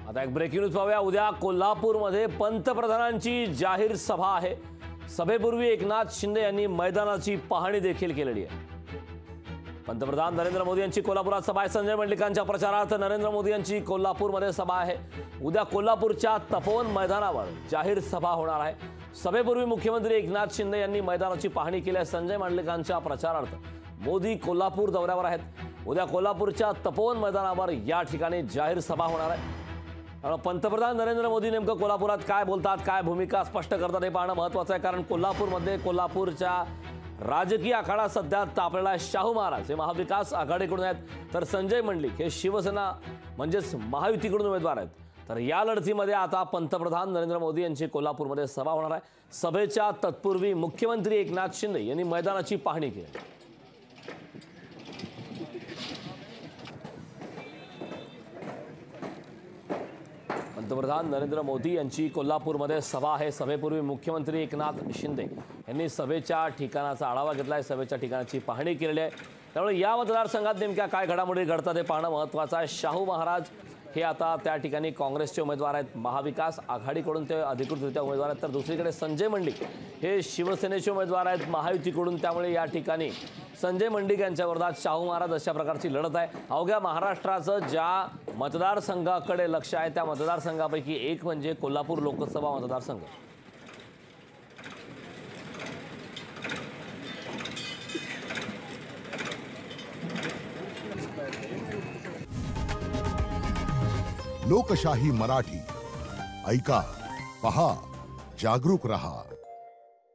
आता एक breaking news पाहूया। उद्या कोल्हापूरमध्ये पंतप्रधानांची जाहीर सभा आहे। सभेपूर्वी एकनाथ शिंदे यांनी मैदानाची पाहणी देखील केलेली आहे। पंतप्रधान नरेंद्र मोदी यांची कोल्हापुरात सभा आहे। संजय मंडलिकांच्या प्रचारार्थ नरेंद्र मोदी यांची कोल्हापूरमध्ये सभा आहे। उद्या कोल्हापूरच्या तपोवन मैदानावर जाहीर सभा होणार आहे। सभेपूर्वी मुख्यमंत्री एकनाथ शिंदे यांनी मैदानाची पाहणी केली आहे। संजय मंडलिकांच्या प्रचारार्थ मोदी कोल्हापूर दौऱ्यावर आहेत। उद्या कोल्हापूरच्या तपोवन मैदानावर या ठिकाणी जाहीर सभा होणार आहे। पंतप्रधान नरेंद्र मोदी नेमकं कोल्हापुरात काय बोलतात, काय भूमिका स्पष्ट करतात हे पाहणं महत्त्वाचं आहे। कारण कोल्हापूरमध्ये कोल्हापूरच्या राजकीय आखाडा सध्या तापलेला आहे। शाहू महाराज हे महाविकास आघाडीकडून आहेत, तर संजय मंडलिक हे शिवसेना म्हणजेच महायुतीकडून उमेदवार आहेत। तर या लढतीमध्ये आता पंतप्रधान नरेंद्र मोदी यांची कोल्हापूरमध्ये सभा होणार आहे। सभेच्या तत्पूर्वी मुख्यमंत्री एकनाथ शिंदे यांनी मैदानाची पाहणी केली। पंतप्रधान नरेंद्र मोदी यांची कोल्हापूरमध्ये सभा आहे। सभेपूर्वी मुख्यमंत्री एकनाथ शिंदे यांनी सभेच्या ठिकाणाचा आढावा घेतला आहे, सभेच्या ठिकाणाची पाहणी केलेली आहे। त्यामुळे या मतदारसंघात नेमक्या काय घडामोडी घडतात हे पाहणं महत्त्वाचं आहे। शाहू महाराज हे आता त्या ठिकाणी काँग्रेसचे उमेदवार आहेत, महाविकास आघाडीकडून ते अधिकृतरित्या उमेदवार आहेत। तर दुसरीकडे संजय मंडलिक हे शिवसेनेचे उमेदवार आहेत महायुतीकडून। त्यामुळे या ठिकाणी संजय मंडलिक यांच्या विरोधात शाहू महाराज अशा प्रकारची लढत आहे। अवघ्या महाराष्ट्राचं ज्या मतदारसंघाकडे लक्ष आहे त्या मतदारसंघापैकी एक म्हणजे कोल्हापूर लोकसभा मतदारसंघ। लोकशाही मराठी ऐका, पहा, जागरूक रहा।